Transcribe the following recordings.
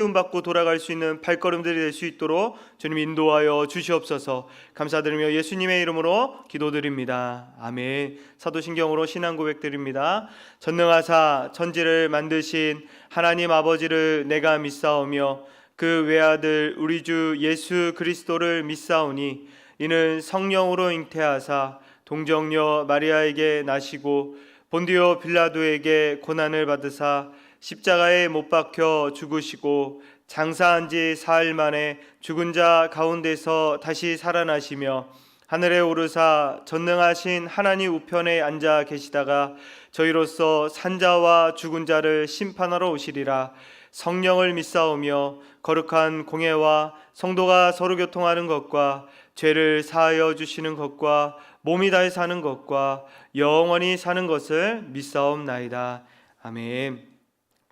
받고 돌아갈 수 있는 발걸음들이 될 수 있도록 주님 인도하여 주시옵소서. 감사드리며 예수님의 이름으로 기도드립니다. 아멘. 사도신경으로 신앙 고백드립니다. 전능하사 천지를 만드신 하나님 아버지를 내가 믿사오며 그 외아들 우리 주 예수 그리스도를 믿사오니 이는 성령으로 잉태하사 동정녀 마리아에게 나시고 본디오 빌라도에게 고난을 받으사 십자가에 못 박혀 죽으시고 장사한 지 사흘 만에 죽은 자 가운데서 다시 살아나시며 하늘에 오르사 전능하신 하나님 우편에 앉아 계시다가 저희로서 산자와 죽은 자를 심판하러 오시리라. 성령을 믿사오며 거룩한 공예와 성도가 서로 교통하는 것과 죄를 사하여 주시는 것과 몸이 다해 사는 것과 영원히 사는 것을 믿사옵나이다. 아멘.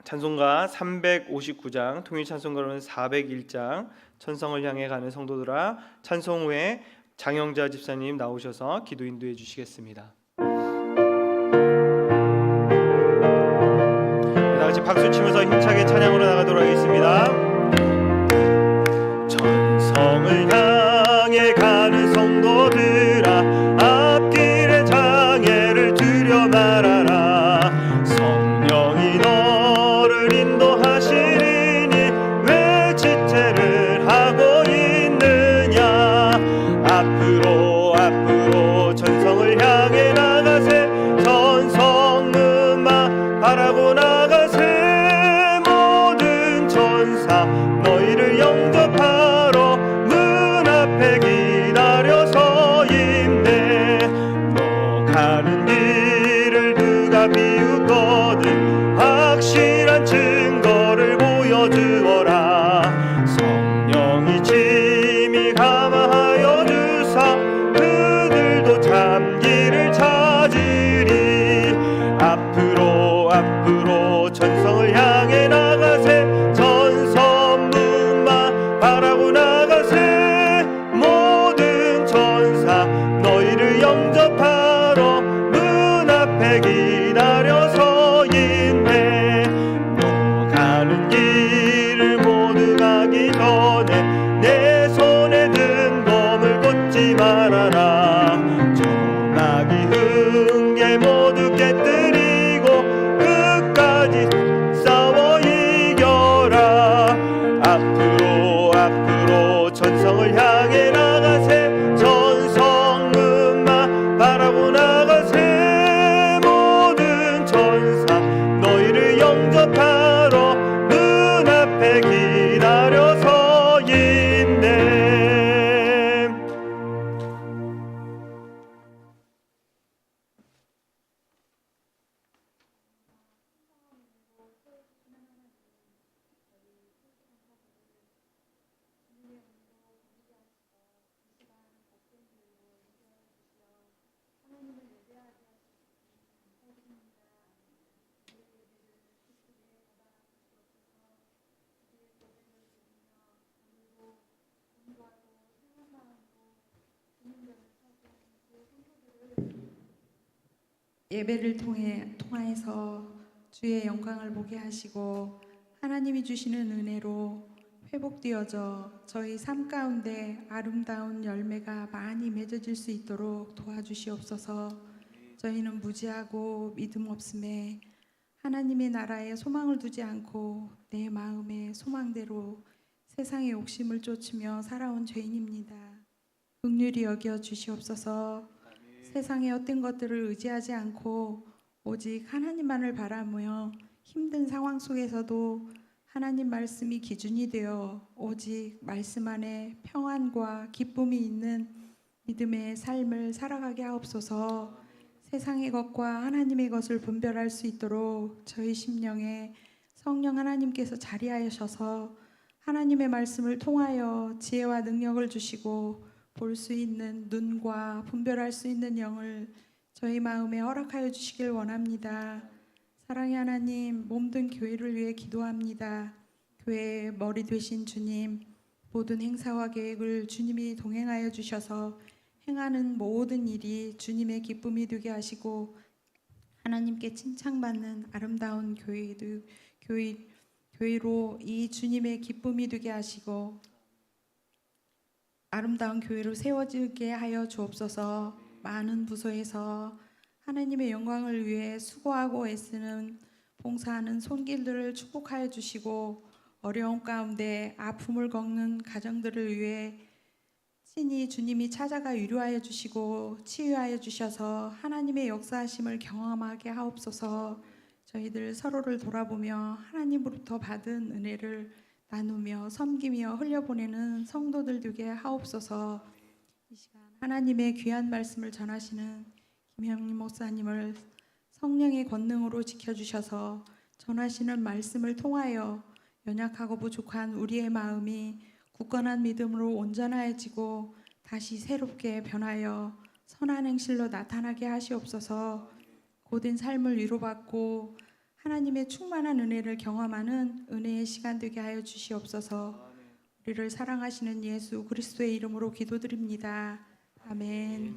찬송가 359장, 통일찬송가로는 401장, 천성을 향해 가는 성도들아, 찬송 후에 장영자 집사님 나오셔서 기도 인도해 주시겠습니다. 다 같이 박수 치면서 힘차게 찬양으로 나가도록 하겠습니다. 천성을 향해 가는 성도들아, 앞길에 장애를 두려 말아라. 성령이 너를 인도하시리니 왜 지체를 하고 있느냐. 앞으로 앞으로 천성을 향해 나가세. 전성문만 바라고 나가세. 모든 천사 너희를 영접하러 문 앞에 기다려서 임대. 너 가는 길을 누가 비웃거든 확실한 증거를 보여주어라. 성령이 짐이 감화하여 주사 그들도 참기를 찾으리. 앞으로 앞으로 천성을 향해 나가세. 전성문만 바라고 나가세. 모든 천사 너희를 영접하러 문 앞에 기다려서 있네. 너 가는 길을 모두 가기 전에 내 손에 든 검을 꽂지 말아라. 전하기 흥계 모두 깨뜨리고 끝까지 싸워 이겨라. 앞으로 앞으로 천성을 향해 나가세. 전성문만 바라고 나가세. 모든 천사 너희를 영접하러 문 앞에 기다려서 있네. 예배를 통하여서 주의 영광을 보게 하시고 하나님이 주시는 은혜로 회복되어져 저희 삶 가운데 아름다운 열매가 많이 맺어질 수 있도록 도와주시옵소서. 저희는 무지하고 믿음 없음에 하나님의 나라에 소망을 두지 않고 내 마음의 소망대로 세상의 욕심을 쫓으며 살아온 죄인입니다. 긍휼히 여겨 주시옵소서. 세상의 어떤 것들을 의지하지 않고 오직 하나님만을 바라며 힘든 상황 속에서도 하나님 말씀이 기준이 되어 오직 말씀 안에 평안과 기쁨이 있는 믿음의 삶을 살아가게 하옵소서. 세상의 것과 하나님의 것을 분별할 수 있도록 저희 심령에 성령 하나님께서 자리하셔서 하나님의 말씀을 통하여 지혜와 능력을 주시고 볼 수 있는 눈과 분별할 수 있는 영을 저희 마음에 허락하여 주시길 원합니다. 사랑의 하나님, 몸든 교회를 위해 기도합니다. 교회의 머리 되신 주님, 모든 행사와 계획을 주님이 동행하여 주셔서 행하는 모든 일이 주님의 기쁨이 되게 교회로 이 주님의 기쁨이 되게 하시고 아름다운 교회로 세워지게 하여 주옵소서. 많은 부서에서 하나님의 영광을 위해 수고하고 애쓰는 봉사하는 손길들을 축복하여 주시고 어려움 가운데 아픔을 겪는 가정들을 위해 친히 주님이 찾아가 위로하여 주시고 치유하여 주셔서 하나님의 역사하심을 경험하게 하옵소서. 저희들 서로를 돌아보며 하나님으로부터 받은 은혜를 나누며 섬기며 흘려보내는 성도들 되게 하옵소서. 이 시간 하나님의 귀한 말씀을 전하시는 김형림 목사님을 성령의 권능으로 지켜주셔서 전하시는 말씀을 통하여 연약하고 부족한 우리의 마음이 굳건한 믿음으로 온전해지고 다시 새롭게 변하여 선한 행실로 나타나게 하시옵소서. 고된 삶을 위로받고 하나님의 충만한 은혜를 경험하는 은혜의 시간 되게 하여 주시옵소서. 우리를 사랑하시는 예수 그리스도의 이름으로 기도드립니다. 아멘.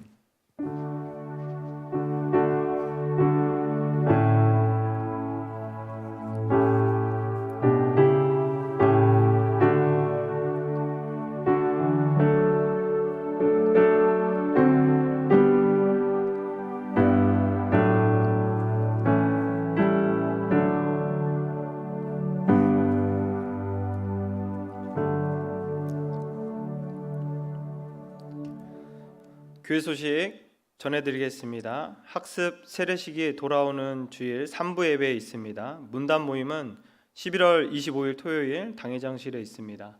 교회 소식 전해드리겠습니다. 학습 세례식이 돌아오는 주일 3부 예배에 있습니다. 문단 모임은 11월 25일 토요일 당회장실에 있습니다.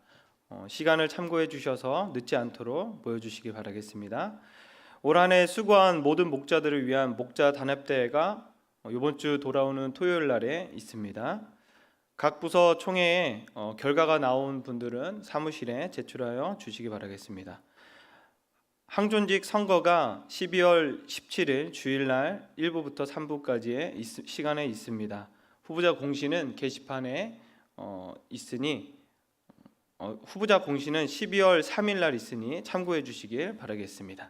시간을 참고해 주셔서 늦지 않도록 모여주시기 바라겠습니다. 올 한 해 수고한 모든 목자들을 위한 목자 단합대회가 이번 주 돌아오는 토요일 날에 있습니다. 각 부서 총회에 결과가 나온 분들은 사무실에 제출하여 주시기 바라겠습니다. 항존직 선거가 12월 17일 주일날 1부부터 3부까지의 시간에 있습니다. 후보자 공시는 게시판에 있으니 후보자 공시는 12월 3일날 있으니 참고해 주시길 바라겠습니다.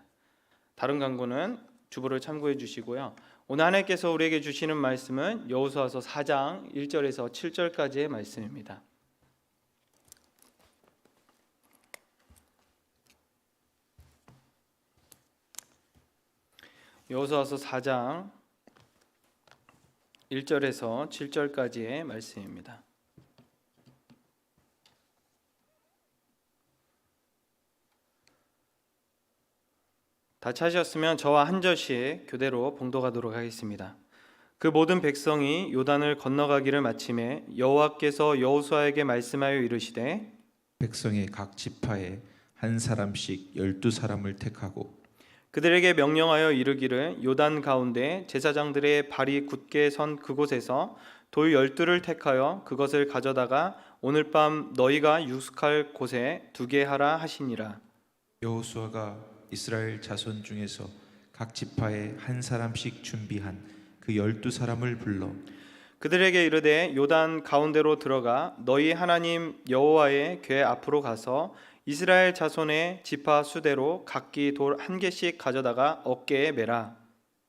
다른 광고는 주보를 참고해 주시고요. 오늘 하나님께서 우리에게 주시는 말씀은 여호수아서 4장 1절에서 7절까지의 말씀입니다. 여호수아서 4장 1절에서 7절까지의 말씀입니다. 다 찾으셨으면 저와 한 절씩 교대로 봉독하도록 하겠습니다. 그 모든 백성이 요단을 건너가기를 마침에 여호와께서 여호수아에게 말씀하여 이르시되 백성의 각 지파에 한 사람씩 12사람을 택하고 그들에게 명령하여 이르기를 요단 가운데 제사장들의 발이 굳게 선 그곳에서 돌 12를 택하여 그것을 가져다가 오늘 밤 너희가 유숙할 곳에 두게 하라 하시니라. 여호수아가 이스라엘 자손 중에서 각 지파에 한 사람씩 준비한 그 12사람을 불러 그들에게 이르되 요단 가운데로 들어가 너희 하나님 여호와의 궤 앞으로 가서 이스라엘 자손의 지파 수대로 각기 돌 한 개씩 가져다가 어깨에 매라.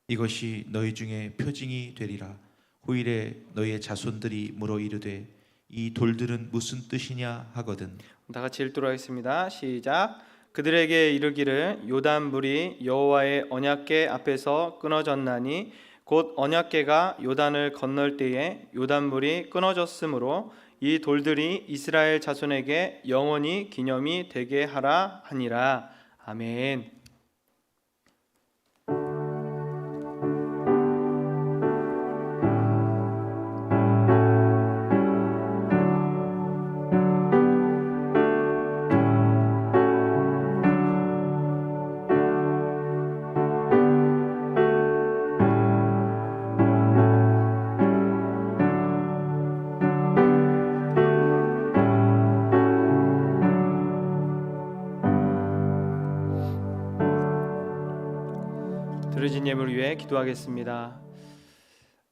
이것이 너희 중에 표징이 되리라. 후일에 너희의 자손들이 물어 이르되 이 돌들은 무슨 뜻이냐 하거든. 다 같이 읽도록 하겠습니다. 시작. 그들에게 이르기를 요단 물이 여호와의 언약궤 앞에서 끊어졌나니 곧 언약궤가 요단을 건널 때에 요단 물이 끊어졌으므로 이 돌들이 이스라엘 자손에게 영원히 기념이 되게 하라 하니라. 아멘. 드려진 예물을 위해 기도하겠습니다.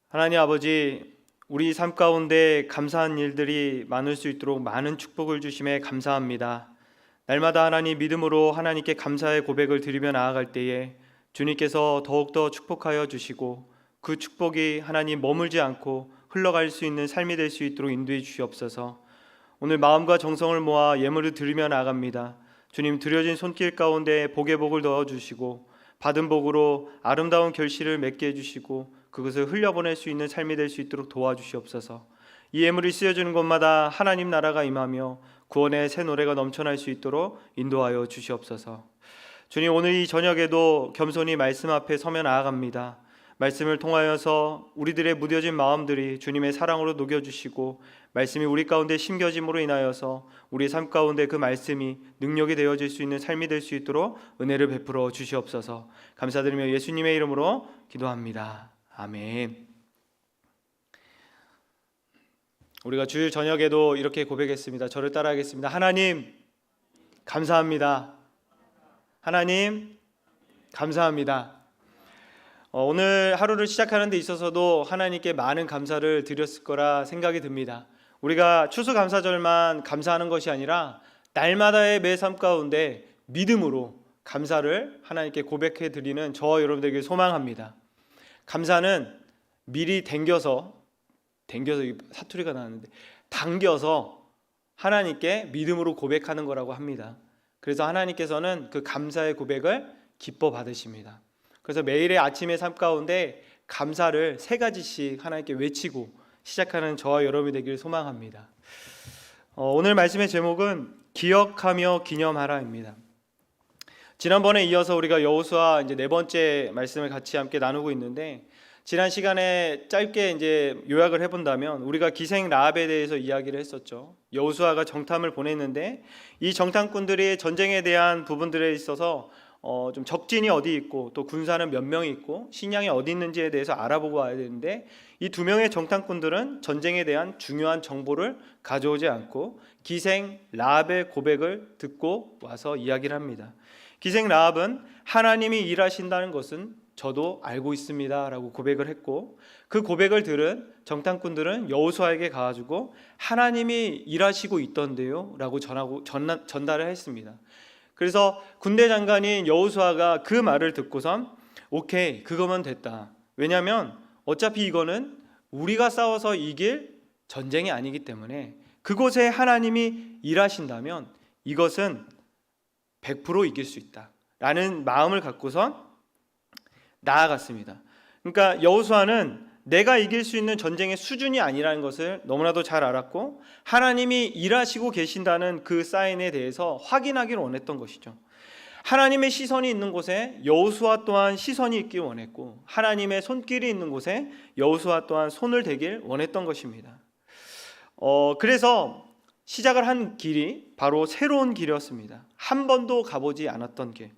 하나님 아버지, 우리 삶 가운데 감사한 일들이 많을 수 있도록 많은 축복을 주심에 감사합니다. 날마다 하나님 믿음으로 하나님께 감사의 고백을 드리며 나아갈 때에 주님께서 더욱더 축복하여 주시고 그 축복이 하나님 머물지 않고 흘러갈 수 있는 삶이 될 수 있도록 인도해 주시옵소서. 오늘 마음과 정성을 모아 예물을 드리며 나갑니다. 주님, 드려진 손길 가운데 복의 복을 넣어주시고 받은 복으로 아름다운 결실을 맺게 해주시고 그것을 흘려보낼 수 있는 삶이 될 수 있도록 도와주시옵소서. 이 예물이 쓰여지는 곳마다 하나님 나라가 임하며 구원의 새 노래가 넘쳐날 수 있도록 인도하여 주시옵소서. 주님, 오늘 이 저녁에도 겸손히 말씀 앞에 서며 나아갑니다. 말씀을 통하여서 우리들의 무뎌진 마음들이 주님의 사랑으로 녹여주시고 말씀이 우리 가운데 심겨짐으로 인하여서 우리 삶 가운데 그 말씀이 능력이 되어질 수 있는 삶이 될 수 있도록 은혜를 베풀어 주시옵소서. 감사드리며 예수님의 이름으로 기도합니다. 아멘. 우리가 주일 저녁에도 이렇게 고백했습니다. 저를 따라하겠습니다. 하나님 감사합니다. 하나님 감사합니다. 오늘 하루를 시작하는 데 있어서도 하나님께 많은 감사를 드렸을 거라 생각이 듭니다. 우리가 추수감사절만 감사하는 것이 아니라 날마다의 매 삶 가운데 믿음으로 감사를 하나님께 고백해 드리는 저와 여러분들에게 소망합니다. 감사는 미리 당겨서 사투리가 나왔는데 당겨서 하나님께 믿음으로 고백하는 거라고 합니다. 그래서 하나님께서는 그 감사의 고백을 기뻐 받으십니다. 그래서 매일의 아침의 삶 가운데 감사를 3가지씩 하나님께 외치고 시작하는 저와 여러분이 되기를 소망합니다. 오늘 말씀의 제목은 기억하며 기념하라입니다. 지난번에 이어서 우리가 여호수아 이제 4번째 말씀을 같이 함께 나누고 있는데, 지난 시간에 짧게 이제 요약을 해본다면 우리가 기생 라합에 대해서 이야기를 했었죠. 여호수아가 정탐을 보냈는데 이 정탐꾼들이 전쟁에 대한 부분들에 있어서 좀 적진이 어디 있고 또 군사는 몇 명이 있고 식량이 어디 있는지에 대해서 알아보고 와야 되는데, 이 2명의 정탐꾼들은 전쟁에 대한 중요한 정보를 가져오지 않고 기생 라합의 고백을 듣고 와서 이야기를 합니다. 기생 라합은 하나님이 일하신다는 것은 저도 알고 있습니다 라고 고백을 했고, 그 고백을 들은 정탐꾼들은 여호수아에게 가가지고 하나님이 일하시고 있던데요 라고 전달을 했습니다. 그래서 군대 장관인 여호수아가 그 말을 듣고선 오케이, 그거면 됐다. 왜냐하면 어차피 이거는 우리가 싸워서 이길 전쟁이 아니기 때문에 그곳에 하나님이 일하신다면 이것은 100% 이길 수 있다 라는 마음을 갖고선 나아갔습니다. 그러니까 여호수아는 내가 이길 수 있는 전쟁의 수준이 아니라는 것을 너무나도 잘 알았고, 하나님이 일하시고 계신다는 그 사인에 대해서 확인하기를 원했던 것이죠. 하나님의 시선이 있는 곳에 여호수아 또한 시선이 있길 원했고, 하나님의 손길이 있는 곳에 여호수아 또한 손을 대길 원했던 것입니다. 그래서 시작을 한 길이 바로 새로운 길이었습니다. 한 번도 가보지 않았던 길.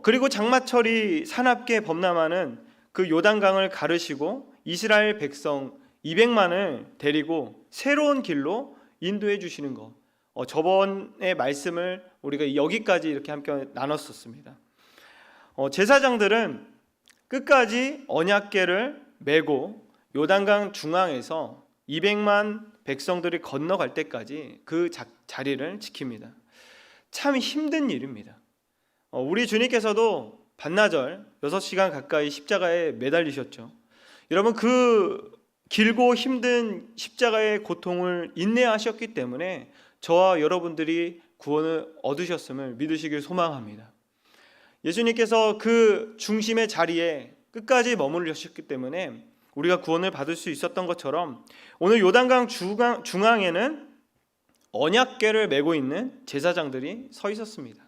그리고 장마철이 사납게 범람하는 그 요단강을 가르시고 이스라엘 백성 200만을 데리고 새로운 길로 인도해 주시는 것. 저번의 말씀을 우리가 여기까지 이렇게 함께 나눴었습니다. 제사장들은 끝까지 언약궤를 메고 요단강 중앙에서 200만 백성들이 건너갈 때까지 그 자리를 지킵니다. 참 힘든 일입니다. 우리 주님께서도 반나절 6시간 가까이 십자가에 매달리셨죠. 여러분, 그 길고 힘든 십자가의 고통을 인내하셨기 때문에 저와 여러분들이 구원을 얻으셨음을 믿으시길 소망합니다. 예수님께서 그 중심의 자리에 끝까지 머무르셨기 때문에 우리가 구원을 받을 수 있었던 것처럼, 오늘 요단강 중앙에는 언약궤를 메고 있는 제사장들이 서 있었습니다.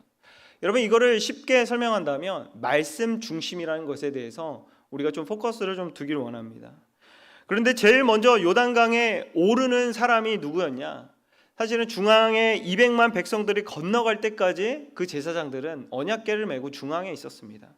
여러분, 이거를 쉽게 설명한다면 말씀 중심이라는 것에 대해서 우리가 좀 포커스를 좀 두기를 원합니다. 그런데 제일 먼저 요단강에 오르는 사람이 누구였냐? 사실은 중앙에 200만 백성들이 건너갈 때까지 그 제사장들은 언약궤를 메고 중앙에 있었습니다.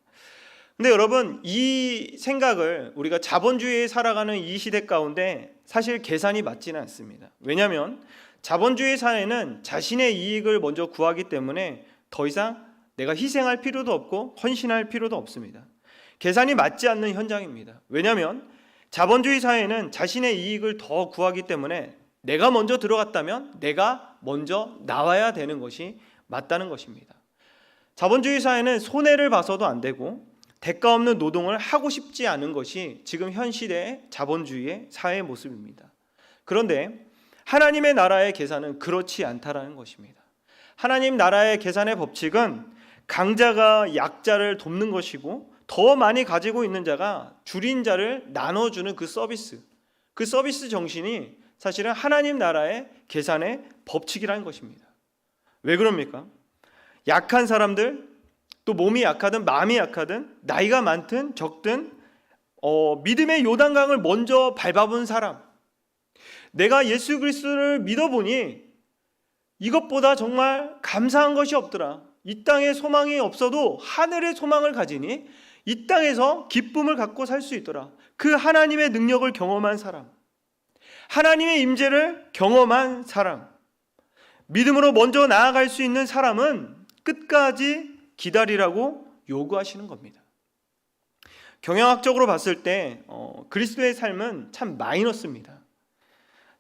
근데 여러분, 이 생각을 우리가 자본주의에 살아가는 이 시대 가운데 사실 계산이 맞지는 않습니다. 왜냐하면 자본주의 사회는 자신의 이익을 먼저 구하기 때문에 더 이상 내가 희생할 필요도 없고 헌신할 필요도 없습니다. 계산이 맞지 않는 현장입니다. 왜냐하면 자본주의 사회는 자신의 이익을 더 구하기 때문에 내가 먼저 들어갔다면 내가 먼저 나와야 되는 것이 맞다는 것입니다. 자본주의 사회는 손해를 봐서도 안 되고 대가 없는 노동을 하고 싶지 않은 것이 지금 현 시대의 자본주의의 사회의 모습입니다. 그런데 하나님의 나라의 계산은 그렇지 않다라는 것입니다. 하나님 나라의 계산의 법칙은 강자가 약자를 돕는 것이고 더 많이 가지고 있는 자가 줄인 자를 나눠주는 그 서비스 정신이 사실은 하나님 나라의 계산의 법칙이라는 것입니다. 왜 그럽니까? 약한 사람들, 또 몸이 약하든 마음이 약하든 나이가 많든 적든 믿음의 요단강을 먼저 밟아본 사람, 내가 예수 그리스도를 믿어보니 이것보다 정말 감사한 것이 없더라. 이 땅에 소망이 없어도 하늘의 소망을 가지니 이 땅에서 기쁨을 갖고 살 수 있더라. 그 하나님의 능력을 경험한 사람, 하나님의 임재를 경험한 사람, 믿음으로 먼저 나아갈 수 있는 사람은 끝까지 기다리라고 요구하시는 겁니다. 경영학적으로 봤을 때 그리스도의 삶은 참 마이너스입니다.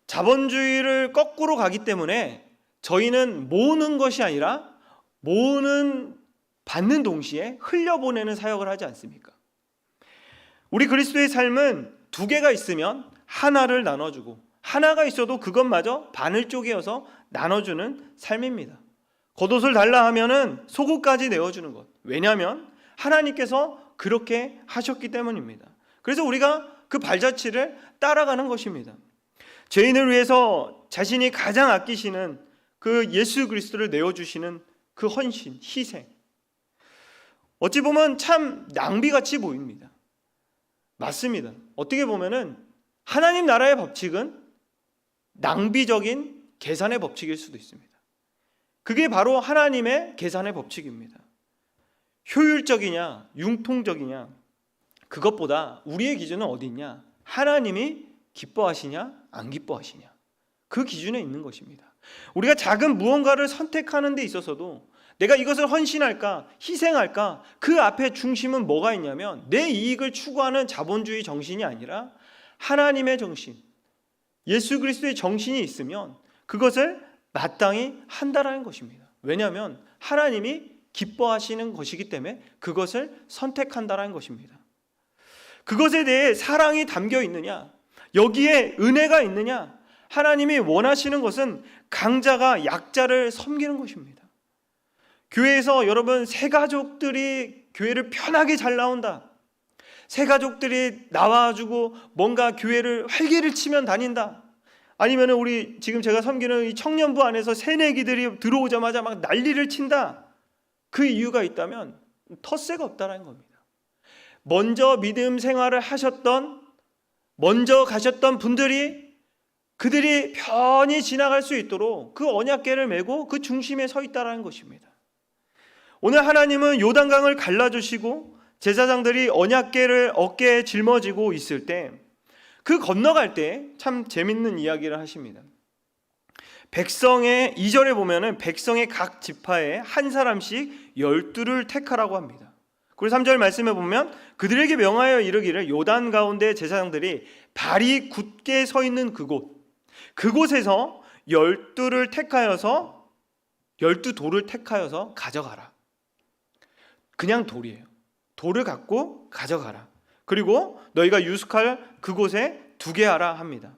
자본주의를 거꾸로 가기 때문에 저희는 모으는 것이 아니라 받는 동시에 흘려보내는 사역을 하지 않습니까? 우리 그리스도의 삶은 두 개가 있으면 하나를 나눠주고, 하나가 있어도 그것마저 반을 쪼개어서 나눠주는 삶입니다. 겉옷을 달라 하면은 속옷까지 내어주는 것. 왜냐하면 하나님께서 그렇게 하셨기 때문입니다. 그래서 우리가 그 발자취를 따라가는 것입니다. 죄인을 위해서 자신이 가장 아끼시는 그 예수 그리스도를 내어주시는 그 헌신, 희생, 어찌 보면 참 낭비같이 보입니다. 맞습니다. 어떻게 보면은 하나님 나라의 법칙은 낭비적인 계산의 법칙일 수도 있습니다. 그게 바로 하나님의 계산의 법칙입니다. 효율적이냐 융통적이냐, 그것보다 우리의 기준은 어디 있냐? 하나님이 기뻐하시냐 안 기뻐하시냐, 그 기준에 있는 것입니다. 우리가 작은 무언가를 선택하는 데 있어서도 내가 이것을 헌신할까 희생할까, 그 앞에 중심은 뭐가 있냐면 내 이익을 추구하는 자본주의 정신이 아니라 하나님의 정신, 예수 그리스도의 정신이 있으면 그것을 마땅히 한다라는 것입니다. 왜냐하면 하나님이 기뻐하시는 것이기 때문에 그것을 선택한다라는 것입니다. 그것에 대해 사랑이 담겨 있느냐, 여기에 은혜가 있느냐, 하나님이 원하시는 것은 강자가 약자를 섬기는 것입니다. 교회에서 여러분 새가족들이 교회를 편하게 잘 나온다, 새가족들이 나와주고 뭔가 교회를 활기를 치면 다닌다, 아니면 우리 지금 제가 섬기는 이 청년부 안에서 새내기들이 들어오자마자 막 난리를 친다, 그 이유가 있다면 텃세가 없다는 겁니다. 먼저 믿음 생활을 하셨던, 먼저 가셨던 분들이 그들이 편히 지나갈 수 있도록 그 언약궤를 메고 그 중심에 서 있다는 것입니다. 오늘 하나님은 요단강을 갈라주시고 제사장들이 언약궤를 어깨에 짊어지고 있을 때, 그 건너갈 때 참 재밌는 이야기를 하십니다. 백성의 2절에 보면은 백성의 각 지파에 한 사람씩 12를 택하라고 합니다. 그리고 3절 말씀에 보면 그들에게 명하여 이르기를 요단 가운데 제사장들이 발이 굳게 서 있는 그곳에서 12를 택하여서 12돌을 택하여서 가져가라. 그냥 돌이에요. 돌을 갖고 가져가라. 그리고 너희가 유숙할 그곳에 두게 하라 합니다.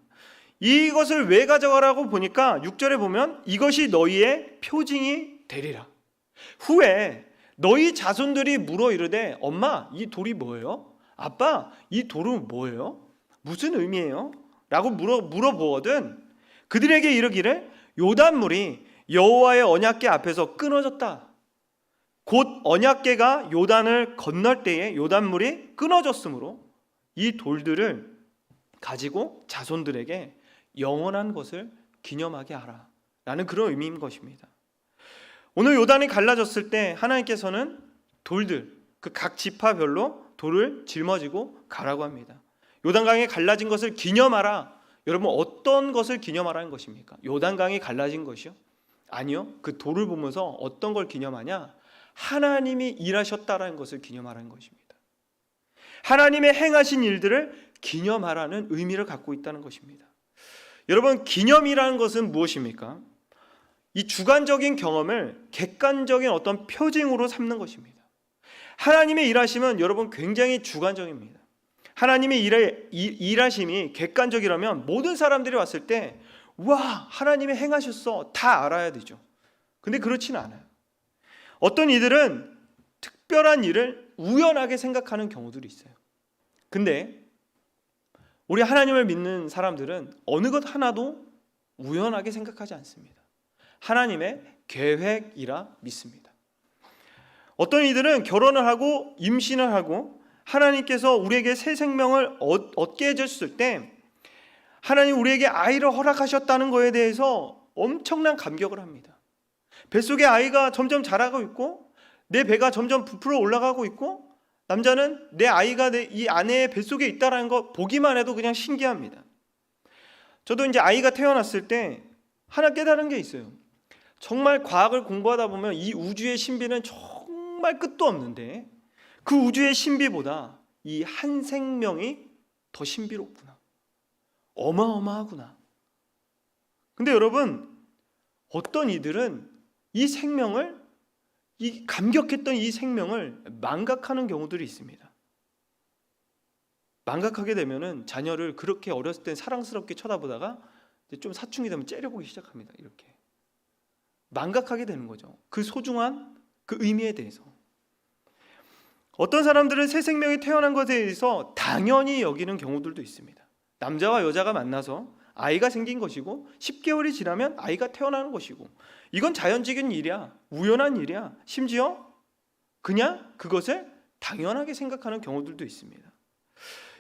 이것을 왜 가져가라고 보니까 6절에 보면 이것이 너희의 표징이 되리라. 후에 너희 자손들이 물어 이르되 엄마 이 돌이 뭐예요? 아빠 이 돌은 뭐예요? 무슨 의미예요? 라고 물어보거든 그들에게 이르기를 요단물이 여호와의 언약궤 앞에서 끊어졌다. 곧 언약궤가 요단을 건널 때에 요단물이 끊어졌으므로 이 돌들을 가지고 자손들에게 영원한 것을 기념하게 하라 라는 그런 의미인 것입니다. 오늘 요단이 갈라졌을 때 하나님께서는 돌들, 그 각 지파별로 돌을 짊어지고 가라고 합니다. 요단강이 갈라진 것을 기념하라. 여러분 어떤 것을 기념하라는 것입니까? 요단강이 갈라진 것이요? 아니요. 그 돌을 보면서 어떤 걸 기념하냐? 하나님이 일하셨다라는 것을 기념하라는 것입니다. 하나님의 행하신 일들을 기념하라는 의미를 갖고 있다는 것입니다. 여러분 기념이라는 것은 무엇입니까? 이 주관적인 경험을 객관적인 어떤 표징으로 삼는 것입니다. 하나님의 일하심은 여러분 굉장히 주관적입니다. 하나님의 일하심이 객관적이라면 모든 사람들이 왔을 때 와, 하나님이 행하셨어 다 알아야 되죠. 근데 그렇지는 않아요. 어떤 이들은 특별한 일을 우연하게 생각하는 경우들이 있어요. 근데 우리 하나님을 믿는 사람들은 어느 것 하나도 우연하게 생각하지 않습니다. 하나님의 계획이라 믿습니다. 어떤 이들은 결혼을 하고 임신을 하고 하나님께서 우리에게 새 생명을 얻게 해줬을 때 하나님 우리에게 아이를 허락하셨다는 것에 대해서 엄청난 감격을 합니다. 뱃속에 아이가 점점 자라고 있고 내 배가 점점 부풀어 올라가고 있고 남자는 내 아이가 이 아내의 뱃속에 있다는 거 보기만 해도 그냥 신기합니다. 저도 이제 아이가 태어났을 때 하나 깨달은 게 있어요. 정말 과학을 공부하다 보면 이 우주의 신비는 정말 끝도 없는데 그 우주의 신비보다 이 한 생명이 더 신비롭구나. 어마어마하구나. 근데 여러분, 어떤 이들은 이 생명을, 이 감격했던 이 생명을 망각하는 경우들이 있습니다. 망각하게 되면은 자녀를 그렇게 어렸을 땐 사랑스럽게 쳐다보다가 이제 좀 사춘기 되면 째려보기 시작합니다. 이렇게 망각하게 되는 거죠. 그 소중한 그 의미에 대해서. 어떤 사람들은 새 생명이 태어난 것에 대해서 당연히 여기는 경우들도 있습니다. 남자와 여자가 만나서 아이가 생긴 것이고 10개월이 지나면 아이가 태어나는 것이고 이건 자연적인 일이야. 우연한 일이야. 심지어 그냥 그것을 당연하게 생각하는 경우들도 있습니다.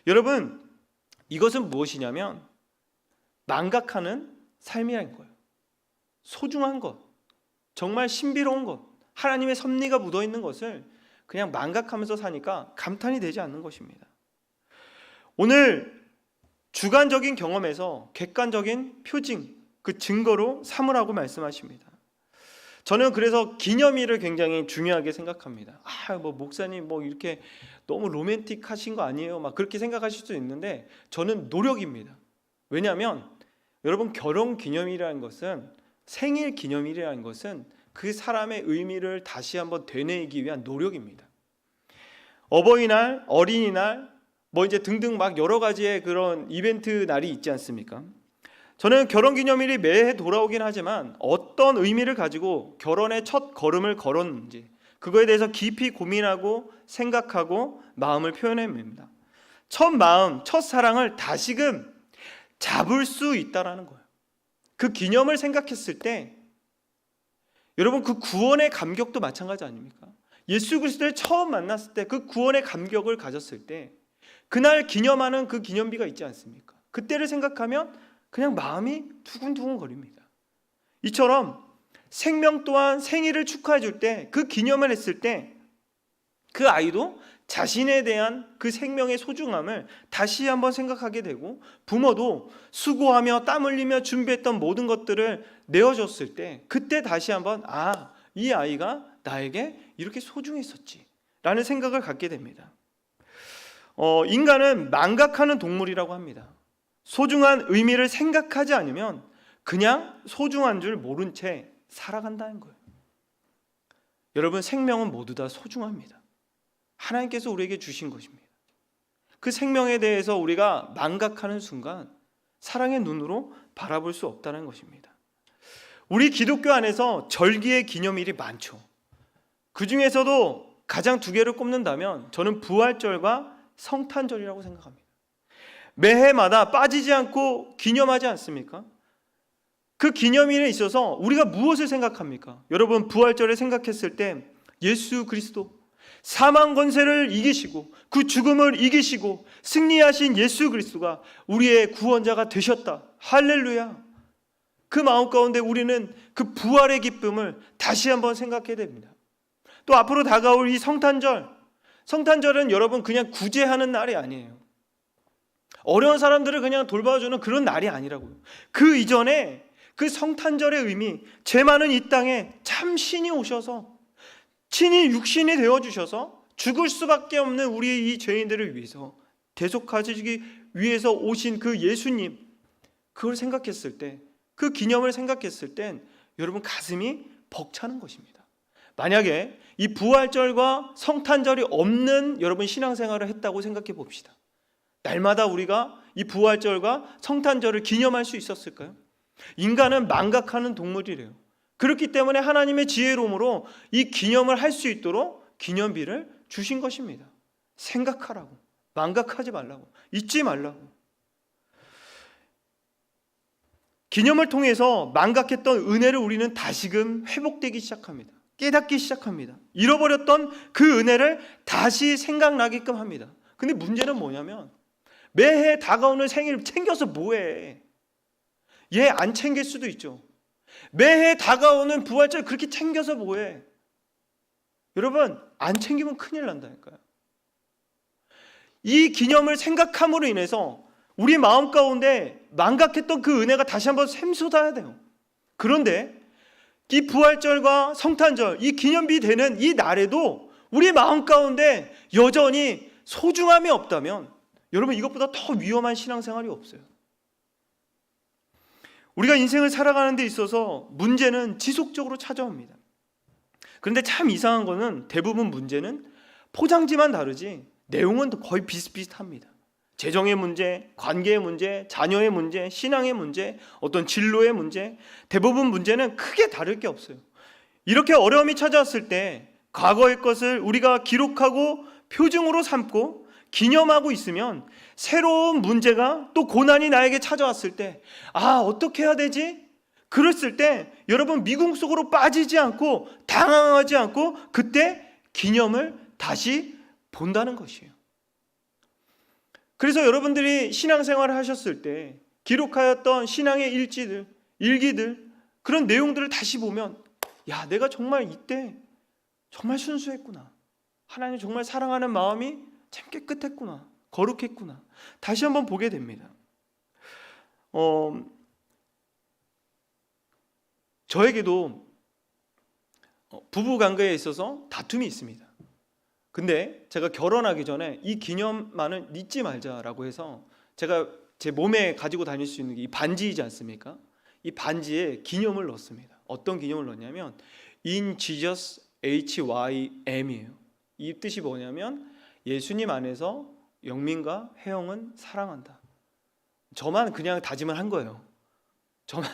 여러분, 이것은 무엇이냐면 망각하는 삶이라는 거예요. 소중한 것, 정말 신비로운 것, 하나님의 섭리가 묻어있는 것을 그냥 망각하면서 사니까 감탄이 되지 않는 것입니다. 오늘 주관적인 경험에서 객관적인 표징, 그 증거로 삼으라고 말씀하십니다. 저는 그래서 기념일을 굉장히 중요하게 생각합니다. 뭐 목사님 뭐 이렇게 너무 로맨틱하신 거 아니에요? 막 그렇게 생각하실 수도 있는데 저는 노력입니다. 왜냐하면 여러분, 결혼 기념일이라는 것은, 생일 기념일이라는 것은 그 사람의 의미를 다시 한번 되뇌이기 위한 노력입니다. 어버이날, 어린이날, 뭐 이제 등등 막 여러 가지의 그런 이벤트 날이 있지 않습니까? 저는 결혼기념일이 매해 돌아오긴 하지만 어떤 의미를 가지고 결혼의 첫 걸음을 걸었는지 그거에 대해서 깊이 고민하고 생각하고 마음을 표현해냅니다. 첫 마음, 첫 사랑을 다시금 잡을 수 있다라는 거예요. 그 기념을 생각했을 때 여러분, 그 구원의 감격도 마찬가지 아닙니까? 예수 그리스도를 처음 만났을 때 그 구원의 감격을 가졌을 때 그날 기념하는 그 기념비가 있지 않습니까? 그때를 생각하면 그냥 마음이 두근두근 거립니다. 이처럼 생명 또한 생일을 축하해 줄 때, 그 기념을 했을 때 그 아이도 자신에 대한 그 생명의 소중함을 다시 한번 생각하게 되고, 부모도 수고하며 땀 흘리며 준비했던 모든 것들을 내어줬을 때 그때 다시 한번 이 아이가 나에게 이렇게 소중했었지 라는 생각을 갖게 됩니다. 인간은 망각하는 동물이라고 합니다. 소중한 의미를 생각하지 않으면 그냥 소중한 줄 모른 채 살아간다는 거예요. 여러분, 생명은 모두 다 소중합니다. 하나님께서 우리에게 주신 것입니다. 그 생명에 대해서 우리가 망각하는 순간 사랑의 눈으로 바라볼 수 없다는 것입니다. 우리 기독교 안에서 절기의 기념일이 많죠. 그 중에서도 가장 두 개를 꼽는다면 저는 부활절과 성탄절이라고 생각합니다. 매해마다 빠지지 않고 기념하지 않습니까? 그 기념일에 있어서 우리가 무엇을 생각합니까? 여러분, 부활절을 생각했을 때 예수 그리스도, 사망 권세를 이기시고 그 죽음을 이기시고 승리하신 예수 그리스도가 우리의 구원자가 되셨다. 할렐루야. 그 마음 가운데 우리는 그 부활의 기쁨을 다시 한번 생각해야 됩니다. 또 앞으로 다가올 이 성탄절, 성탄절은 여러분 그냥 구제하는 날이 아니에요. 어려운 사람들을 그냥 돌봐주는 그런 날이 아니라고요. 그 이전에 그 성탄절의 의미, 죄 많은 이 땅에 참 신이 오셔서 친히 육신이 되어주셔서 죽을 수밖에 없는 우리 이 죄인들을 위해서 대속하시기 위해서 오신 그 예수님, 그걸 생각했을 때, 그 기념을 생각했을 땐 여러분 가슴이 벅차는 것입니다. 만약에 이 부활절과 성탄절이 없는 여러분 신앙생활을 했다고 생각해 봅시다. 날마다 우리가 이 부활절과 성탄절을 기념할 수 있었을까요? 인간은 망각하는 동물이래요. 그렇기 때문에 하나님의 지혜로움으로 이 기념을 할 수 있도록 기념비를 주신 것입니다. 생각하라고, 망각하지 말라고, 잊지 말라고. 기념을 통해서 망각했던 은혜를 우리는 다시금 회복되기 시작합니다. 깨닫기 시작합니다. 잃어버렸던 그 은혜를 다시 생각나게끔 합니다. 근데 문제는 뭐냐면 매해 다가오는 생일 챙겨서 뭐해? 얘 안 챙길 수도 있죠. 매해 다가오는 부활절 그렇게 챙겨서 뭐해? 여러분, 안 챙기면 큰일 난다니까요. 이 기념을 생각함으로 인해서 우리 마음 가운데 망각했던 그 은혜가 다시 한번 샘솟아야 돼요. 그런데 이 부활절과 성탄절, 이 기념비 되는 이 날에도 우리 마음 가운데 여전히 소중함이 없다면 여러분, 이것보다 더 위험한 신앙생활이 없어요. 우리가 인생을 살아가는 데 있어서 문제는 지속적으로 찾아옵니다. 그런데 참 이상한 거는 대부분 문제는 포장지만 다르지 내용은 거의 비슷비슷합니다. 재정의 문제, 관계의 문제, 자녀의 문제, 신앙의 문제, 어떤 진로의 문제, 대부분 문제는 크게 다를 게 없어요. 이렇게 어려움이 찾아왔을 때 과거의 것을 우리가 기록하고 표징으로 삼고 기념하고 있으면 새로운 문제가 또 고난이 나에게 찾아왔을 때 어떻게 해야 되지? 그랬을 때 여러분 미궁 속으로 빠지지 않고 당황하지 않고 그때 기념을 다시 본다는 것이에요. 그래서 여러분들이 신앙생활을 하셨을 때 기록하였던 신앙의 일기들 그런 내용들을 다시 보면 내가 정말 이때 정말 순수했구나. 하나님 정말 사랑하는 마음이 참 깨끗했구나. 거룩했구나. 다시 한번 보게 됩니다. 저에게도 부부관계에 있어서 다툼이 있습니다. 근데 제가 결혼하기 전에 이 기념만은 잊지 말자라고 해서 제가 제 몸에 가지고 다닐 수 있는 게 이 반지이지 않습니까? 이 반지에 기념을 넣습니다. 어떤 기념을 넣냐면 In Jesus HYM이에요. 이 뜻이 뭐냐면 예수님 안에서 영민과 혜영은 사랑한다. 저만 그냥 다짐을 한 거예요. 저만.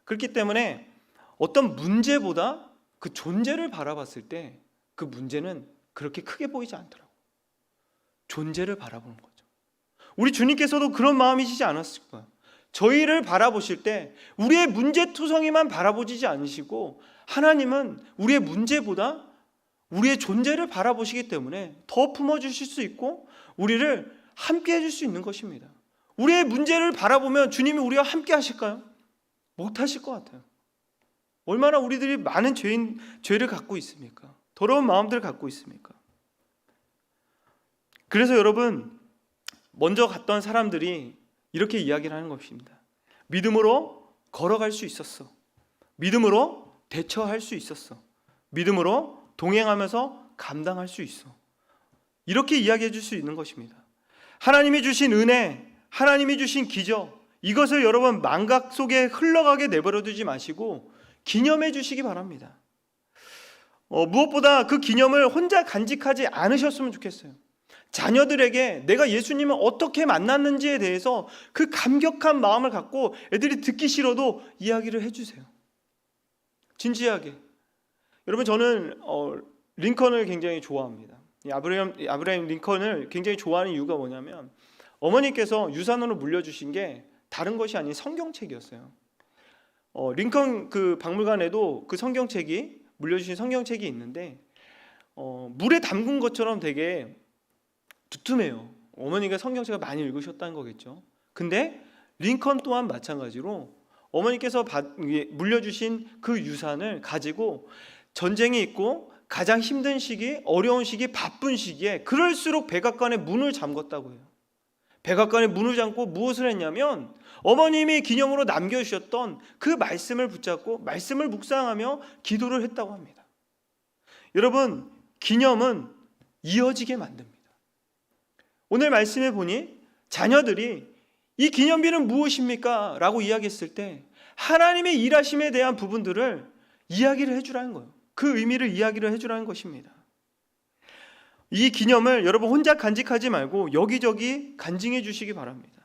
그렇기 때문에 어떤 문제보다 그 존재를 바라봤을 때 그 문제는 그렇게 크게 보이지 않더라고요. 존재를 바라보는 거죠. 우리 주님께서도 그런 마음이시지 않았을까요? 저희를 바라보실 때 우리의 문제투성이만 바라보지 않으시고 하나님은 우리의 문제보다 우리의 존재를 바라보시기 때문에 더 품어주실 수 있고 우리를 함께 해줄 수 있는 것입니다. 우리의 문제를 바라보면 주님이 우리와 함께 하실까요? 못하실 것 같아요. 얼마나 우리들이 많은 죄를 갖고 있습니까? 더러운 마음들을 갖고 있습니까? 그래서 여러분, 먼저 갔던 사람들이 이렇게 이야기를 하는 것입니다. 믿음으로 걸어갈 수 있었어. 믿음으로 대처할 수 있었어. 믿음으로 동행하면서 감당할 수 있어. 이렇게 이야기해 줄 수 있는 것입니다. 하나님이 주신 은혜, 하나님이 주신 기적, 이것을 여러분 망각 속에 흘러가게 내버려 두지 마시고 기념해 주시기 바랍니다. 무엇보다 그 기념을 혼자 간직하지 않으셨으면 좋겠어요. 자녀들에게 내가 예수님을 어떻게 만났는지에 대해서 그 감격한 마음을 갖고 애들이 듣기 싫어도 이야기를 해주세요. 진지하게. 여러분, 저는 링컨을 굉장히 좋아합니다. 아브라함 링컨을 굉장히 좋아하는 이유가 뭐냐면 어머니께서 유산으로 물려주신 게 다른 것이 아닌 성경책이었어요. 링컨 그 박물관에도 그 성경책이 물려주신 성경책이 있는데 물에 담근 것처럼 되게 두툼해요. 어머니가 성경책을 많이 읽으셨다는 거겠죠. 근데 링컨 또한 마찬가지로 어머니께서 물려주신 그 유산을 가지고 전쟁이 있고 가장 힘든 시기, 어려운 시기, 바쁜 시기에 그럴수록 백악관의 문을 잠궜다고 해요. 백악관의 문을 잠고 무엇을 했냐면 어머님이 기념으로 남겨주셨던 그 말씀을 붙잡고 말씀을 묵상하며 기도를 했다고 합니다. 여러분, 기념은 이어지게 만듭니다. 오늘 말씀에 보니 자녀들이 이 기념비는 무엇입니까? 라고 이야기했을 때 하나님의 일하심에 대한 부분들을 이야기를 해주라는 거예요. 그 의미를 이야기를 해주라는 것입니다. 이 기념을 여러분 혼자 간직하지 말고 여기저기 간증해 주시기 바랍니다.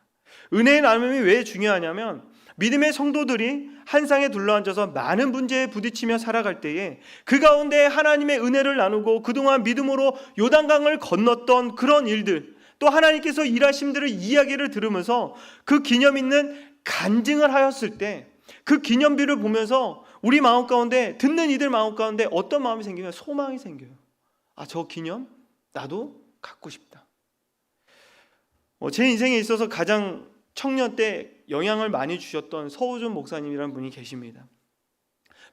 은혜의 나눔이 왜 중요하냐면 믿음의 성도들이 한 상에 둘러앉아서 많은 문제에 부딪히며 살아갈 때에 그 가운데 하나님의 은혜를 나누고 그동안 믿음으로 요단강을 건넜던 그런 일들, 또 하나님께서 일하심들을 이야기를 들으면서 그 기념 있는 간증을 하였을 때 그 기념비를 보면서 우리 마음 가운데, 듣는 이들 마음 가운데 어떤 마음이 생기면 소망이 생겨요. 아, 저 기념 나도 갖고 싶다. 제 인생에 있어서 가장 청년 때 영향을 많이 주셨던 서우준 목사님이라는 분이 계십니다.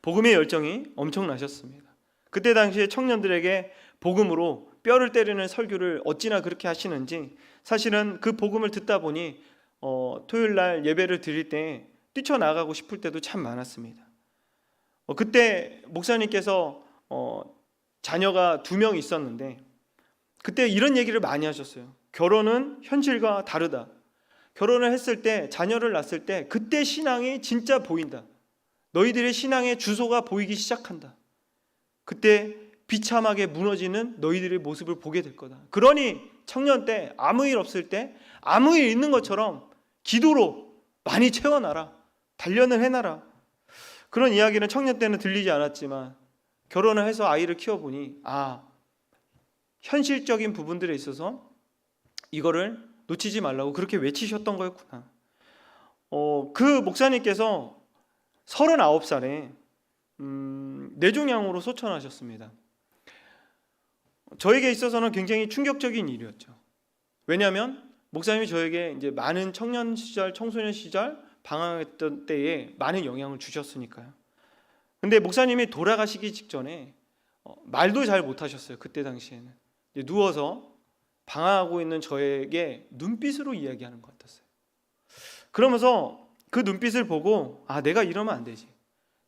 복음의 열정이 엄청나셨습니다. 그때 당시에 청년들에게 복음으로 뼈를 때리는 설교를 어찌나 그렇게 하시는지, 사실은 그 복음을 듣다 보니 토요일 날 예배를 드릴 때 뛰쳐나가고 싶을 때도 참 많았습니다. 그때 목사님께서 자녀가 2명 있었는데 그때 이런 얘기를 많이 하셨어요. 결혼은 현실과 다르다. 결혼을 했을 때, 자녀를 낳았을 때 그때 신앙이 진짜 보인다. 너희들의 신앙의 주소가 보이기 시작한다. 그때 비참하게 무너지는 너희들의 모습을 보게 될 거다. 그러니 청년 때 아무 일 없을 때 아무 일 있는 것처럼 기도로 많이 채워놔라. 단련을 해놔라. 그런 이야기는 청년 때는 들리지 않았지만 결혼을 해서 아이를 키워보니 현실적인 부분들에 있어서 이거를 놓치지 말라고 그렇게 외치셨던 거였구나. 그 목사님께서 39살에 뇌종양으로 소천하셨습니다. 저에게 있어서는 굉장히 충격적인 일이었죠. 왜냐하면 목사님이 저에게 이제 많은 청년 시절, 청소년 시절 방황했던 때에 많은 영향을 주셨으니까요. 근데 목사님이 돌아가시기 직전에 말도 잘 못하셨어요. 그때 당시에는 이제 누워서 방황하고 있는 저에게 눈빛으로 이야기하는 것 같았어요. 그러면서 그 눈빛을 보고 내가 이러면 안 되지.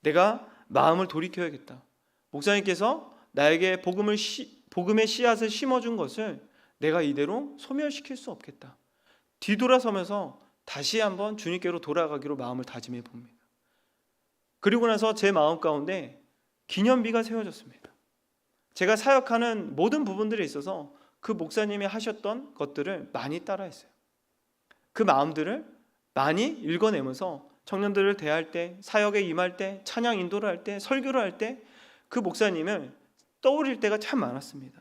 내가 마음을 돌이켜야겠다. 목사님께서 나에게 복음의 씨앗을 심어준 것을 내가 이대로 소멸시킬 수 없겠다. 뒤돌아서면서 다시 한번 주님께로 돌아가기로 마음을 다짐해 봅니다. 그리고 나서 제 마음 가운데 기념비가 세워졌습니다. 제가 사역하는 모든 부분들에 있어서 그 목사님이 하셨던 것들을 많이 따라했어요. 그 마음들을 많이 읽어내면서 청년들을 대할 때, 사역에 임할 때, 찬양 인도를 할 때, 설교를 할 때 그 목사님을 떠올릴 때가 참 많았습니다.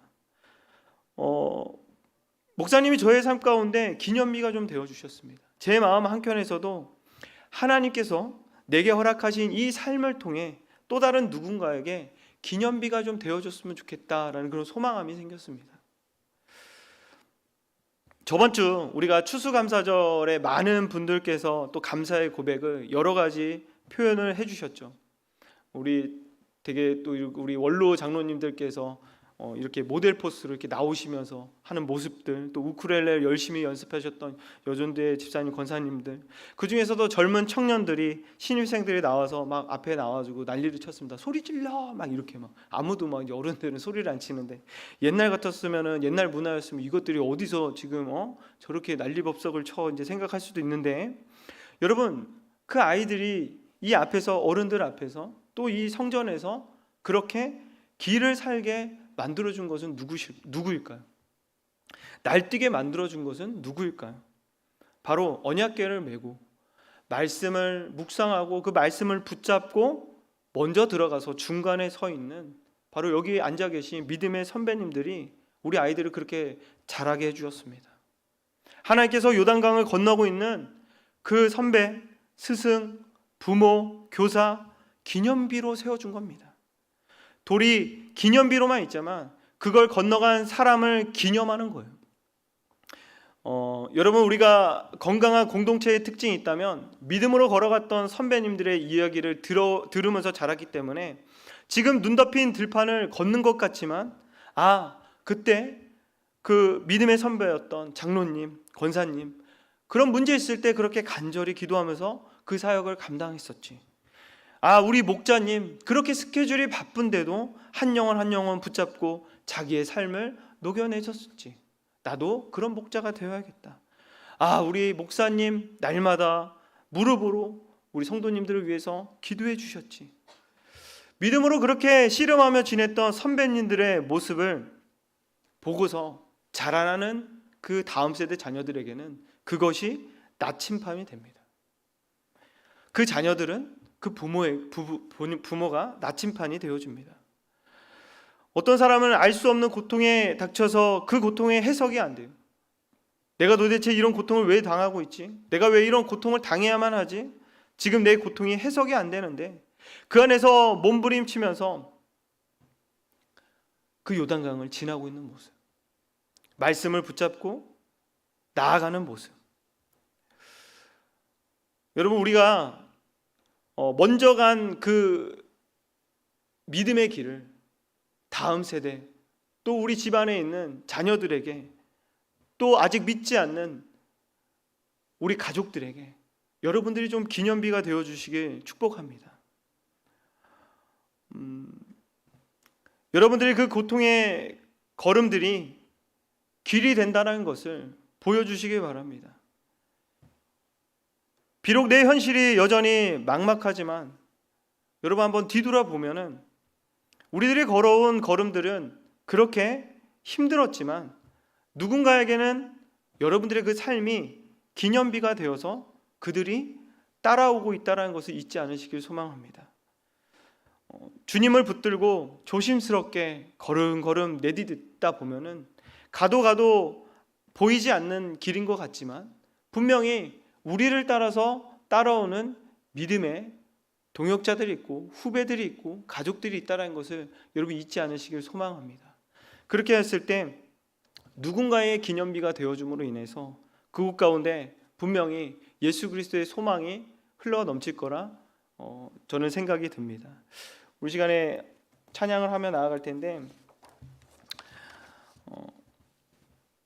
목사님이 저의 삶 가운데 기념비가 좀 되어주셨습니다. 제 마음 한켠에서도 하나님께서 내게 허락하신 이 삶을 통해 또 다른 누군가에게 기념비가 좀 되어줬으면 좋겠다라는 그런 소망감이 생겼습니다. 저번 주 우리가 추수감사절에 많은 분들께서 또 감사의 고백을 여러 가지 표현을 해주셨죠. 우리 원로 장로님들께서 이렇게 모델 포스로 이렇게 나오시면서 하는 모습들, 또 우쿨렐레를 열심히 연습하셨던 여존대 집사님, 권사님들, 그 중에서도 젊은 청년들이, 신입생들이 나와서 막 앞에 나와주고 난리를 쳤습니다. 소리 질러 막 이렇게 막 아무도 막 이제 어른들은 소리를 안 치는데 옛날 같았으면은, 옛날 문화였으면 이것들이 어디서 지금 저렇게 난리법석을 쳐 이제 생각할 수도 있는데, 여러분 그 아이들이 이 앞에서, 어른들 앞에서 또 이 성전에서 그렇게 길을 살게 만들어준 것은 누구일까요? 날뛰게 만들어준 것은 누구일까요? 바로 언약궤를 메고 말씀을 묵상하고 그 말씀을 붙잡고 먼저 들어가서 중간에 서 있는 바로 여기 앉아 계신 믿음의 선배님들이 우리 아이들을 그렇게 자라게 해주었습니다. 하나님께서 요단강을 건너고 있는 그 선배, 스승, 부모, 교사, 기념비로 세워준 겁니다. 돌이 기념비로만 있지만 그걸 건너간 사람을 기념하는 거예요. 여러분, 우리가 건강한 공동체의 특징이 있다면 믿음으로 걸어갔던 선배님들의 이야기를 들으면서 자랐기 때문에 지금 눈 덮인 들판을 걷는 것 같지만 그때 그 믿음의 선배였던 장로님, 권사님, 그런 문제 있을 때 그렇게 간절히 기도하면서 그 사역을 감당했었지. 우리 목자님 그렇게 스케줄이 바쁜데도 한 영혼 한 영혼 붙잡고 자기의 삶을 녹여내셨었지. 나도 그런 목자가 되어야겠다. 우리 목사님 날마다 무릎으로 우리 성도님들을 위해서 기도해 주셨지. 믿음으로 그렇게 씨름하며 지냈던 선배님들의 모습을 보고서 자라나는 그 다음 세대 자녀들에게는 그것이 나침반이 됩니다. 그 자녀들은 그 부모가 나침반이 되어줍니다. 어떤 사람은 알 수 없는 고통에 닥쳐서 그 고통의 해석이 안 돼요. 내가 도대체 이런 고통을 왜 당하고 있지? 내가 왜 이런 고통을 당해야만 하지? 지금 내 고통이 해석이 안 되는데 그 안에서 몸부림치면서 그 요단강을 지나고 있는 모습, 말씀을 붙잡고 나아가는 모습. 여러분, 우리가 먼저 간 그 믿음의 길을 다음 세대, 또 우리 집안에 있는 자녀들에게, 또 아직 믿지 않는 우리 가족들에게 여러분들이 좀 기념비가 되어주시길 축복합니다. 여러분들이 그 고통의 걸음들이 길이 된다는 것을 보여주시길 바랍니다. 비록 내 현실이 여전히 막막하지만 여러분 한번 뒤돌아보면은 우리들이 걸어온 걸음들은 그렇게 힘들었지만 누군가에게는 여러분들의 그 삶이 기념비가 되어서 그들이 따라오고 있다는 것을 잊지 않으시길 소망합니다. 주님을 붙들고 조심스럽게 걸음걸음 내딛다 보면은 가도 보이지 않는 길인 것 같지만 분명히 우리를 따라서 따라오는 믿음의 동역자들이 있고 후배들이 있고 가족들이 있다는 것을 여러분 잊지 않으시길 소망합니다. 그렇게 했을 때 누군가의 기념비가 되어줌으로 인해서 그곳 가운데 분명히 예수 그리스도의 소망이 흘러 넘칠 거라 저는 생각이 듭니다. 우리 시간에 찬양을 하며 나아갈 텐데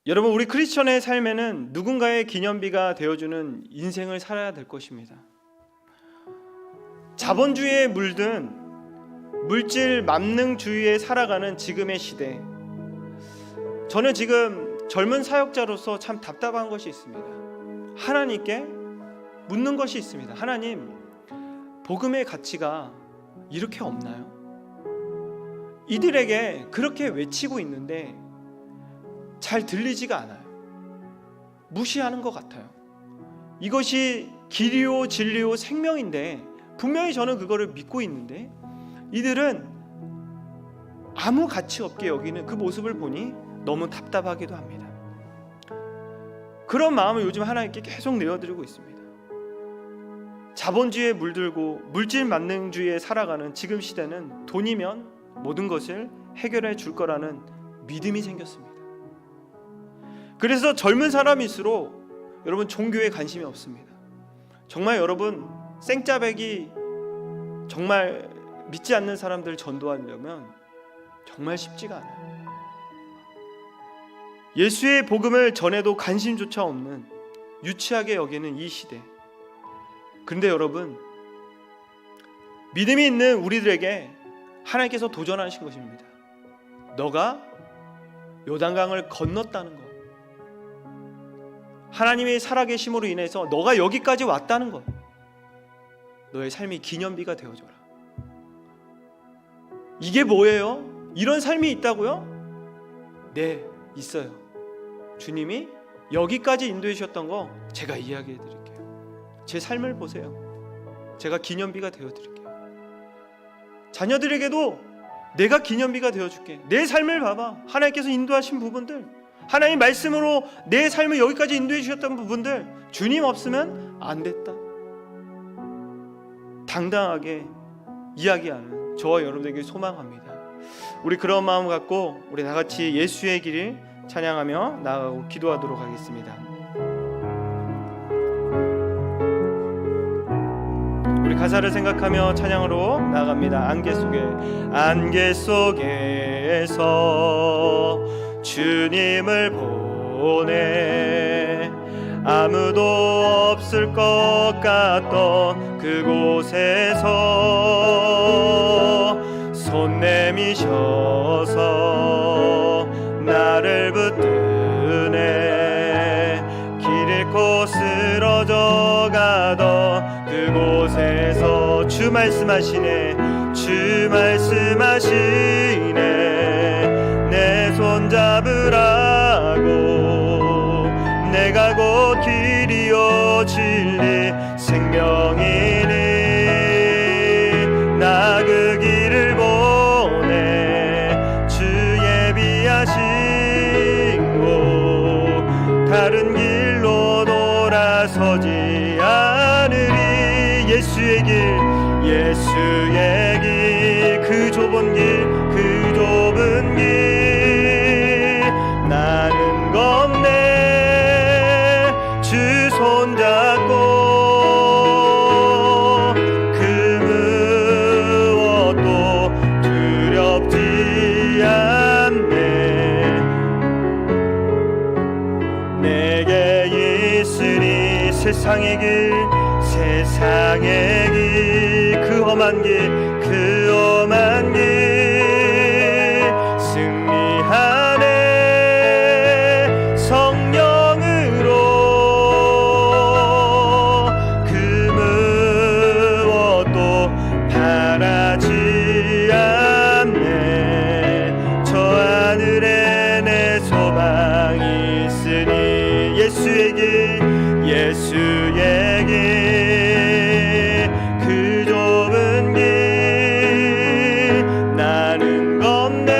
여러분, 우리 크리스천의 삶에는 누군가의 기념비가 되어주는 인생을 살아야 될 것입니다. 자본주의에 물든 물질 만능주의에 살아가는 지금의 시대, 저는 지금 젊은 사역자로서 참 답답한 것이 있습니다. 하나님께 묻는 것이 있습니다. 하나님, 복음의 가치가 이렇게 없나요? 이들에게 그렇게 외치고 있는데 잘 들리지가 않아요. 무시하는 것 같아요. 이것이 길이요 진리요 생명인데 분명히 저는 그거를 믿고 있는데 이들은 아무 가치 없게 여기는 그 모습을 보니 너무 답답하기도 합니다. 그런 마음을 요즘 하나님께 계속 내어드리고 있습니다. 자본주의에 물들고 물질 만능주의에 살아가는 지금 시대는 돈이면 모든 것을 해결해 줄 거라는 믿음이 생겼습니다. 그래서 젊은 사람일수록 여러분 종교에 관심이 없습니다. 정말 여러분 생짜배기 정말 믿지 않는 사람들을 전도하려면 정말 쉽지가 않아요. 예수의 복음을 전해도 관심조차 없는 유치하게 여기는 이 시대. 그런데 여러분, 믿음이 있는 우리들에게 하나님께서 도전하신 것입니다. 너가 요단강을 건넜다는 것, 하나님의 살아계심으로 인해서 너가 여기까지 왔다는 것, 너의 삶이 기념비가 되어줘라. 이게 뭐예요? 이런 삶이 있다고요? 네, 있어요. 주님이 여기까지 인도해 주셨던 거 제가 이야기해 드릴게요. 제 삶을 보세요. 제가 기념비가 되어 드릴게요. 자녀들에게도 내가 기념비가 되어 줄게. 내 삶을 봐봐. 하나님께서 인도하신 부분들, 하나님 말씀으로 내 삶을 여기까지 인도해 주셨던 부분들, 주님 없으면 안 됐다. 당당하게 이야기하는 저와 여러분에게 소망합니다. 우리 그런 마음 갖고 우리 다 같이 예수의 길을 찬양하며 나아가고 기도하도록 하겠습니다. 우리 가사를 생각하며 찬양으로 나아갑니다. 안개 속에서 주님을 보내 아무도 없을 것 같던 그곳에서 손 내미셔서 나를 붙드네 길 잃고 쓰러져 가던 그곳에서 주 말씀하시네 주 주 말씀하시네 내 손 잡으라고 내가 곧 길이요 진리 생명이니 나 그 길을 보내 주 예비하신 곳 다른 길로 돌아서지 않으리 예수의 길 예수의 길 그 좁은 길 그 좁은 길 나는 겁내 주 손잡고 그 무엇도 두렵지 않네 내게 있으니 세상의 길 세상의 길 그 험한 길 그 험한 길 승리하네 성령으로 그 무엇도 바라지 않네 저 하늘에 내 소망이 있으니 예수의 길 예수의 길그 좁은 길 나는 겁내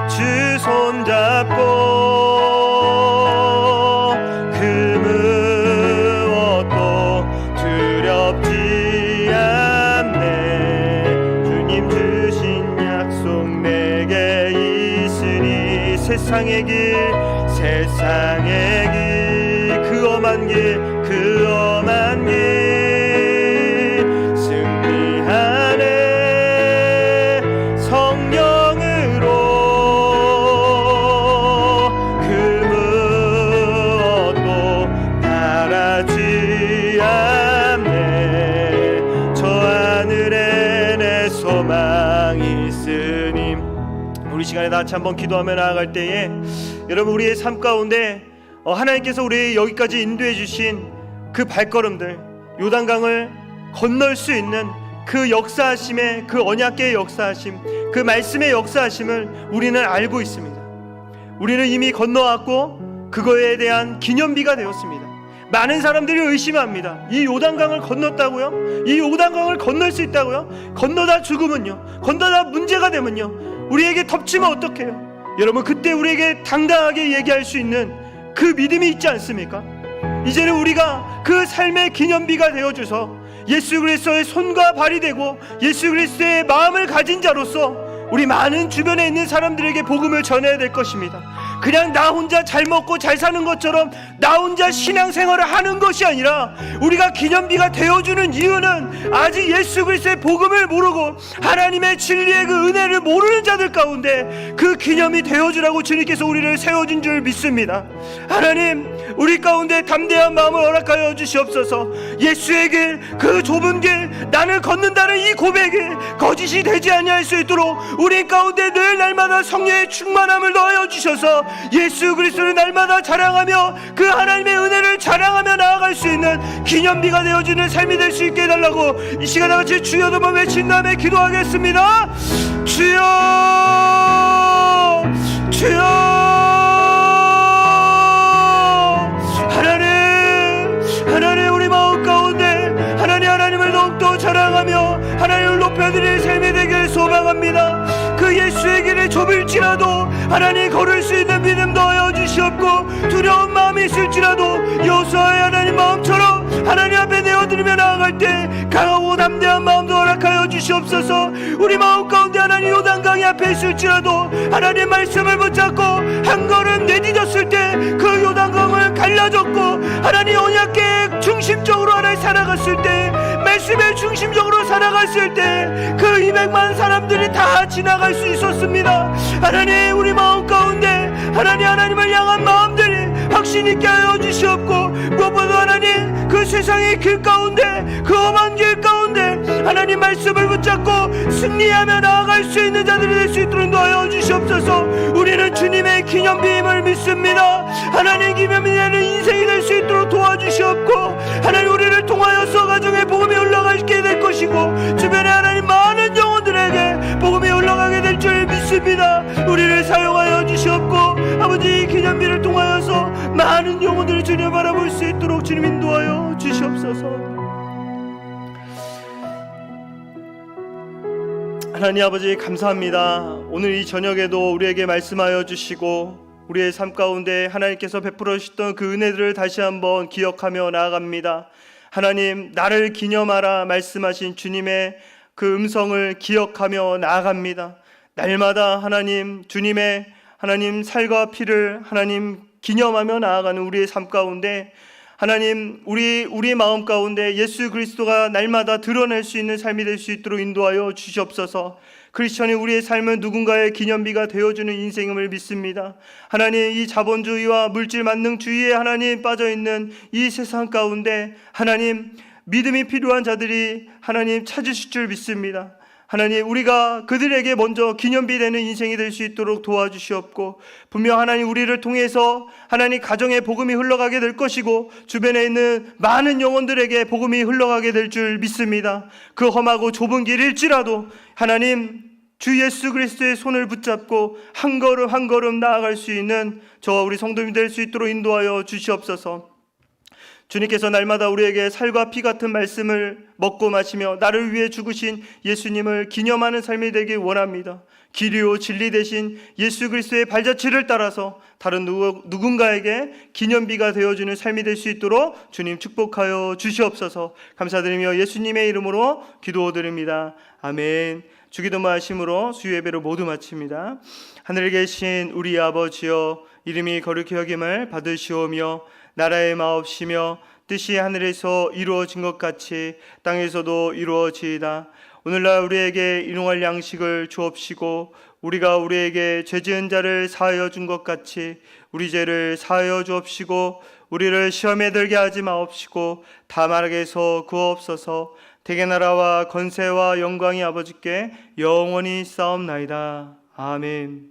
주 손잡고 그 무엇도 두렵지 않네 주님 주신 약속 내게 있으니 세상의 길 세상의 길 그 험한 길 그 험한 길 승리하네 성령으로 그 무엇도 바라지 않네 저 하늘에 내 소망이 있으니 우리 시간에 다 같이 한번 기도하며 나아갈 때에 여러분 우리의 삶 가운데 하나님께서 우리 여기까지 인도해 주신 그 발걸음들 요단강을 건널 수 있는 그 역사하심의 그 언약궤의 역사하심 그 말씀의 역사하심을 우리는 알고 있습니다. 우리는 이미 건너왔고 그거에 대한 기념비가 되었습니다. 많은 사람들이 의심합니다. 이 요단강을 건넜다고요? 이 요단강을 건널 수 있다고요? 건너다 죽으면요? 건너다 문제가 되면요? 우리에게 덮치면 어떡해요? 여러분 그때 우리에게 당당하게 얘기할 수 있는 그 믿음이 있지 않습니까? 이제는 우리가 그 삶의 기념비가 되어줘서 예수 그리스도의 손과 발이 되고 예수 그리스도의 마음을 가진 자로서 우리 많은 주변에 있는 사람들에게 복음을 전해야 될 것입니다. 그냥 나 혼자 잘 먹고 잘 사는 것처럼 나 혼자 신앙생활을 하는 것이 아니라 우리가 기념비가 되어주는 이유는 아직 예수 그리스도의 복음을 모르고 하나님의 진리의 그 은혜를 모르는 자들 가운데 그 기념이 되어주라고 주님께서 우리를 세워준 줄 믿습니다. 하나님 우리 가운데 담대한 마음을 허락하여 주시옵소서. 예수의 길 그 좁은 길 나를 걷는다는 이 고백이 거짓이 되지 아니할 수 있도록 우리 가운데 늘 날마다 성령의 충만함을 더하여 주셔서 예수 그리스도를 날마다 자랑하며 그 하나님의 은혜를 자랑하며 나아갈 수 있는 기념비가 되어주는 삶이 될 수 있게 해달라고 이 시간 같이 주여 도만 외친 다음에 기도하겠습니다. 주여 주여 하나님 우리 마음 가운데 하나님을 더욱더 자랑하며 하나님을 높여드릴 삶이 되길 소망합니다. 그 예수의 길이 좁을지라도 하나님 걸을 수 있는 믿음 더하여 주시옵고 두려운 마음이 있을지라도 여호수아의 하나님 마음처럼 하나님 앞에 내어드리며 나아갈 때 강하고 담대한 마음도 허락하여 주시옵소서. 우리 마음 가운데 하나님 요단강이 앞에 있을지라도 하나님 말씀을 붙잡고 한 걸음 내딛었을 때 그 요단강을 갈라졌고 하나님 언약궤 중심적으로 하나님 살아갔을 때 말씀의 중심적으로 살아갔을 때 그 200만 사람들이 다 지나갈 수 있었습니다. 하나님 우리 마음 가운데 하나님을 향한 마음들이 확신 있게 하여 주시옵고 무엇보다 하나님 그 세상의 길 가운데 그 험한 길 가운데 하나님 말씀을 붙잡고 승리하며 나아갈 수 있는 자들이 될 수 있도록 도와여 주시옵소서. 우리는 주님의 기념비임을 믿습니다. 하나님 기념이 되는 인생이 될 수 있도록 도와주시옵고 하나님 우리를 통하여서 가정의 복음이 올라가게 될 것이 주시고 주변에 하나님 많은 영혼들에게 복음이 흘러가게 될 줄 믿습니다. 우리를 사용하여 주시옵고 아버지 기념비를 통하여서 많은 영혼들을 주님 바라볼 수 있도록 주님 인도하여 주시옵소서. 하나님 아버지 감사합니다. 오늘 이 저녁에도 우리에게 말씀하여 주시고 우리의 삶 가운데 하나님께서 베풀어 주셨던 그 은혜들을 다시 한번 기억하며 나아갑니다. 하나님 나를 기념하라 말씀하신 주님의 그 음성을 기억하며 나아갑니다. 날마다 하나님 주님의 하나님 살과 피를 하나님 기념하며 나아가는 우리의 삶 가운데 하나님 우리 마음 가운데 예수 그리스도가 날마다 드러낼 수 있는 삶이 될 수 있도록 인도하여 주시옵소서. 크리스천이 우리의 삶은 누군가의 기념비가 되어주는 인생임을 믿습니다. 하나님 이 자본주의와 물질 만능주의에 하나님 빠져있는 이 세상 가운데 하나님 믿음이 필요한 자들이 하나님 찾으실 줄 믿습니다. 하나님 우리가 그들에게 먼저 기념비 되는 인생이 될 수 있도록 도와주시옵고 분명 하나님 우리를 통해서 하나님 가정에 복음이 흘러가게 될 것이고 주변에 있는 많은 영혼들에게 복음이 흘러가게 될 줄 믿습니다. 그 험하고 좁은 길일지라도 하나님 주 예수 그리스도의 손을 붙잡고 한 걸음 한 걸음 나아갈 수 있는 저와 우리 성도님이 될 수 있도록 인도하여 주시옵소서. 주님께서 날마다 우리에게 살과 피 같은 말씀을 먹고 마시며 나를 위해 죽으신 예수님을 기념하는 삶이 되길 원합니다. 길이요 진리 대신 예수 그리스도의 발자취를 따라서 다른 누군가에게 기념비가 되어주는 삶이 될 수 있도록 주님 축복하여 주시옵소서. 감사드리며 예수님의 이름으로 기도드립니다. 아멘. 주기도문 하심으로 수요 예배를 모두 마칩니다. 하늘에 계신 우리 아버지여 이름이 거룩히 여김을 받으시오며 나라의 마옵시며 뜻이 하늘에서 이루어진 것 같이 땅에서도 이루어지이다. 오늘날 우리에게 일용할 양식을 주옵시고 우리가 우리에게 죄지은 자를 사하여 준 것 같이 우리 죄를 사하여 주옵시고 우리를 시험에 들게 하지 마옵시고 다만 악에서 구하옵소서. 대개 나라와 권세와 영광이 아버지께 영원히 싸움나이다. 아멘.